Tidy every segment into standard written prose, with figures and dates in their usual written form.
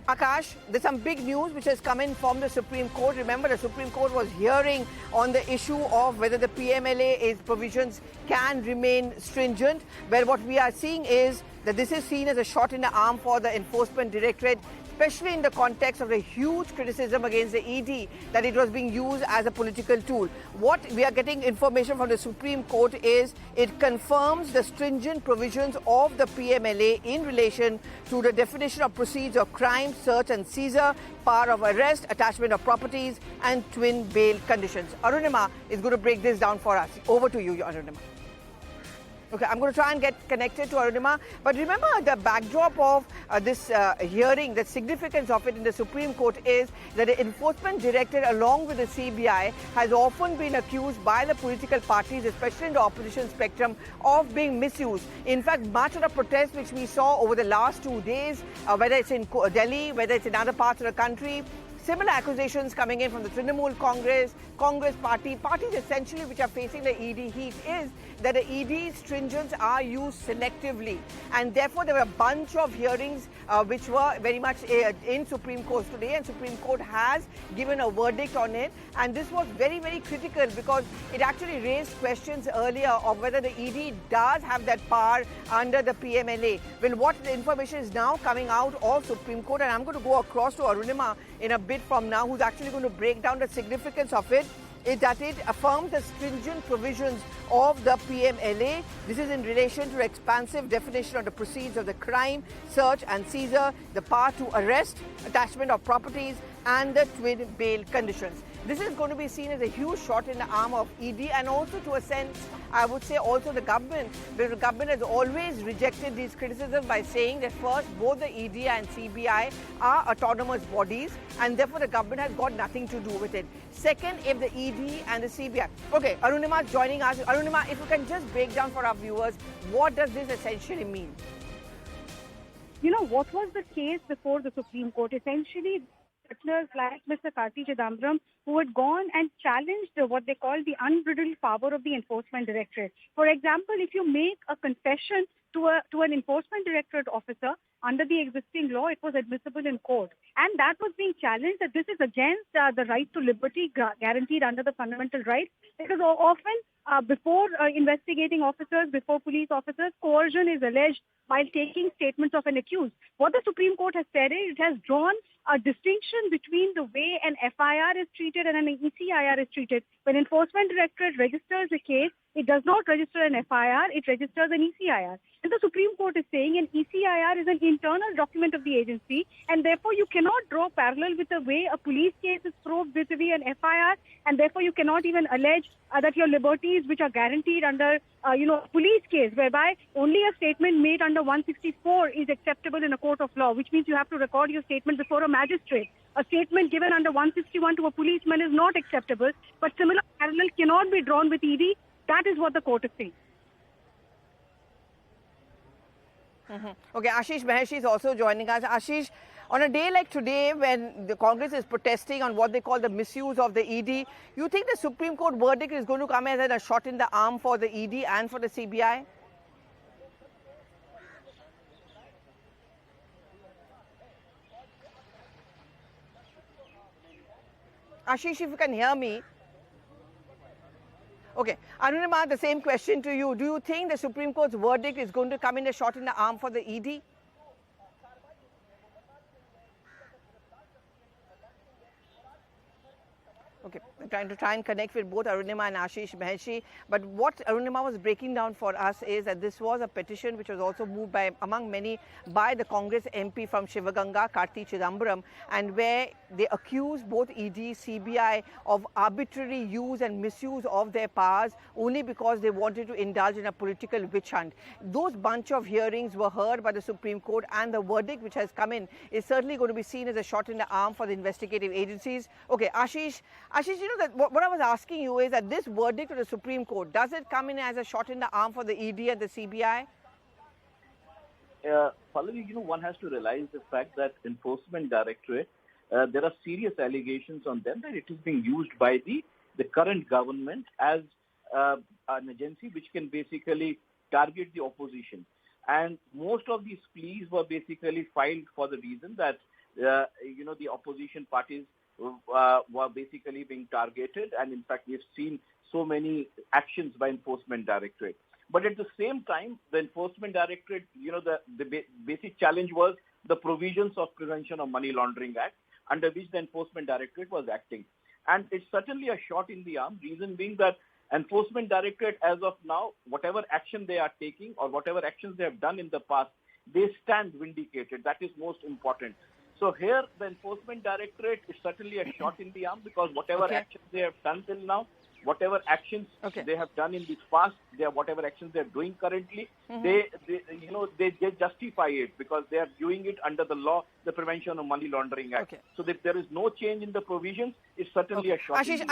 Akash, there's some big news which has come in from the Supreme Court. Remember, the Supreme Court was hearing on the issue of whether the PMLA provisions can remain stringent, where what we are seeing is that this is seen as a shot in the arm for the Enforcement Directorate, especially in the context of the huge criticism against the ED that it was being used as a political tool. What we are getting information from the Supreme Court is it confirms the stringent provisions of the PMLA in relation to the definition of proceeds of crime, search and seizure, power of arrest, attachment of properties and twin bail conditions. Arunima is going to break this down for us. Over to you, Arunima. Okay, I'm going to try and get connected to Arunima. But remember, the backdrop of this hearing, the significance of it in the Supreme Court is that the Enforcement Directorate, along with the CBI, has often been accused by the political parties, especially in the opposition spectrum, of being misused. In fact, much of the protests which we saw over the last 2 days, whether it's in Delhi, whether it's in other parts of the country, similar accusations coming in from the Trinamool Congress, Congress Party, parties essentially which are facing the ED heat, is that the ED stringents are used selectively. And therefore, there were a bunch of hearings which were very much in Supreme Court today, and Supreme Court has given a verdict on it. And this was very, very critical because it actually raised questions earlier of whether the ED does have that power under the PMLA. Well, what the information is now coming out of Supreme Court, and I'm going to go across to Arunima in a bit from now, who's actually going to break down the significance of it, is that it affirms the stringent provisions of the PMLA. This is in relation to the expansive definition of the proceeds of the crime, search and seizure, the power to arrest, attachment of properties and the twin bail conditions. This is going to be seen as a huge shot in the arm of ED, and also to a sense, I would say also the government, because the government has always rejected these criticisms by saying that first, both the ED and CBI are autonomous bodies and therefore the government has got nothing to do with it. Second, if the ED and the CBI... Okay, Arunima is joining us. Arunima, if you can just break down for our viewers, what does this essentially mean? You know, what was the case before the Supreme Court? Essentially, settlers like Mr. Karti Chidambaram, who had gone and challenged what they call the unbridled power of the Enforcement Directorate. For example, if you make a confession to an Enforcement Directorate officer under the existing law, it was admissible in court. And that was being challenged, that this is against the right to liberty guaranteed under the fundamental rights. Because often before investigating officers, before police officers, coercion is alleged while taking statements of an accused. What the Supreme Court has said is it has drawn a distinction between the way an FIR is treated and an ECIR is treated. When Enforcement Directorate registers a case, it does not register an FIR, it registers an ECIR. And the Supreme Court is saying an ECIR is an internal document of the agency, and therefore you cannot draw parallel with the way a police case is proved vis-a-vis an FIR, and therefore you cannot even allege that your liberties which are guaranteed under a police case, whereby only a statement made under 164 is acceptable in a court of law, which means you have to record your statement before a magistrate. A statement given under 161 to a policeman is not acceptable, but similar parallel cannot be drawn with ED. That is what the court is saying. Okay, Ashish Maheshi is also joining us. Ashish, on a day like today, when the Congress is protesting on what they call the misuse of the ED, you think the Supreme Court verdict is going to come as a shot in the arm for the ED and for the CBI? Ashish, if you can hear me. Okay, Arunima, the same question to you. Do you think the Supreme Court's verdict is going to come in a shot in the arm for the ED? Okay, I'm trying to connect with both Arunima and Ashish Maheshi. But what Arunima was breaking down for us is that this was a petition which was also moved by, among many, by the Congress MP from Shivaganga, Karti Chidambaram, and where they accused both ED, CBI of arbitrary use and misuse of their powers only because they wanted to indulge in a political witch hunt. Those bunch of hearings were heard by the Supreme Court, and the verdict which has come in is certainly going to be seen as a shot in the arm for the investigative agencies. Okay, Ashish, you know that what I was asking you is that this verdict of the Supreme Court, does it come in as a shot in the arm for the ED and the CBI? Pallavi, one has to realize the fact that Enforcement Directorate, there are serious allegations on them that it is being used by the current government as an agency which can basically target the opposition. And most of these pleas were basically filed for the reason that the opposition parties were basically being targeted. And in fact, we've seen so many actions by Enforcement Directorate. But at the same time, the Enforcement Directorate, the basic challenge was the provisions of Prevention of Money Laundering Act, under which the Enforcement Directorate was acting. And it's certainly a shot in the arm, reason being that Enforcement Directorate, as of now, whatever action they are taking or whatever actions they have done in the past, they stand vindicated. That is most important. So here, the Enforcement Directorate is certainly a shot in the arm, because whatever actions they have done till now, whatever actions they have done in the past, whatever actions they are doing currently, they justify it because they are doing it under the law, the Prevention of Money Laundering Act. So if there is no change in the provisions, it's certainly a shot. Ashish,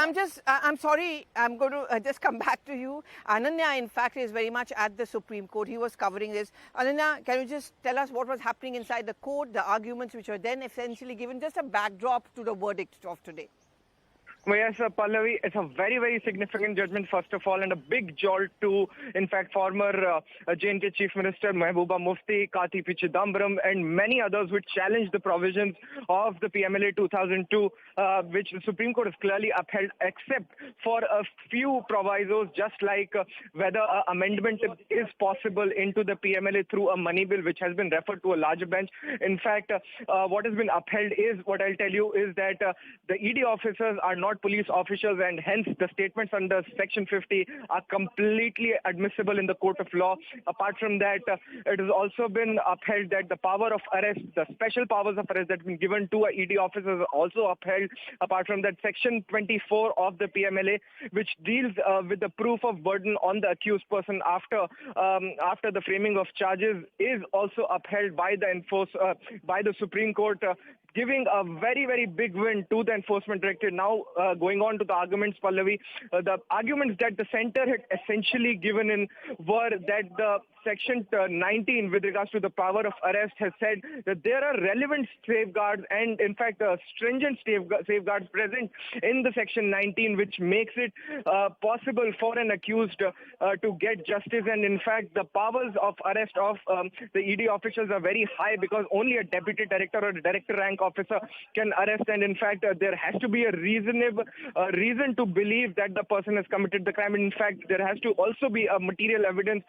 I'm sorry, I'm going to just come back to you. Ananya, in fact, is very much at the Supreme Court. He was covering this. Ananya, can you just tell us what was happening inside the court, the arguments which were then essentially given, just a backdrop to the verdict of today? Well, yes, Pallavi, it's a very, very significant judgment, first of all, and a big jolt to, in fact, former J&K Chief Minister Mehbooba Mufti, Karti Chidambaram, and many others which challenged the provisions of the PMLA 2002, which the Supreme Court has clearly upheld, except for a few provisos, just like whether amendment is possible into the PMLA through a money bill, which has been referred to a larger bench. In fact, what has been upheld is, what I'll tell you, is that the ED officers are not police officials, and hence the statements under Section 50 are completely admissible in the court of law. Apart from that, it has also been upheld that the power of arrest, the special powers of arrest that have been given to ED officers are also upheld. Apart from that, Section 24 of the PMLA, which deals with the proof of burden on the accused person after the framing of charges, is also upheld by the Supreme Court, giving a very, very big win to the Enforcement Directorate. Now, going on to the arguments, Pallavi, the arguments that the centre had essentially given in were that the Section 19 with regards to the power of arrest has said that there are relevant safeguards and, in fact, stringent safeguards present in the Section 19, which makes it possible for an accused to get justice. And, in fact, the powers of arrest of the ED officials are very high, because only a deputy director or a director rank officer can arrest. And, in fact, there has to be a reason to believe that the person has committed the crime. And, in fact, there has to also be a material evidence.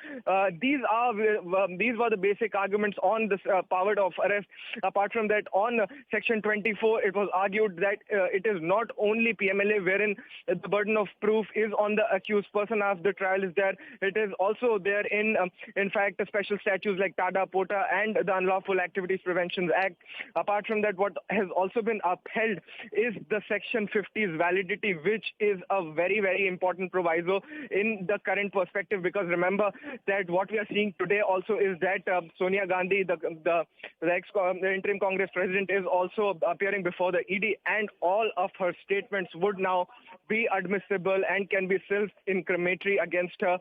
These were the basic arguments on this power of arrest. Apart from that, on Section 24, it was argued that it is not only PMLA wherein the burden of proof is on the accused person as the trial is there. It is also there in fact, special statutes like TADA, POTA, and the Unlawful Activities Prevention Act. Apart from that, what has also been upheld is the Section 50's validity, which is a very, very important proviso in the current perspective, because remember that what we are seeing today also is that Sonia Gandhi, the interim Congress president, is also appearing before the ED, and all of her statements would now be admissible and can be self-incriminatory against her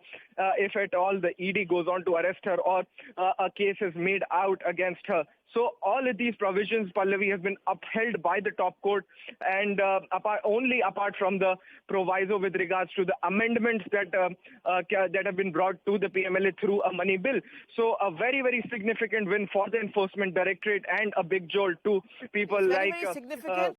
if at all the ED goes on to arrest her or a case is made out against her. So all of these provisions, Pallavi, have been upheld by the top court, and apart from the proviso with regards to the amendments that have been brought to the PMLA through a money bill. So a very, very significant win for the Enforcement Directorate, and a big jolt to people very significant.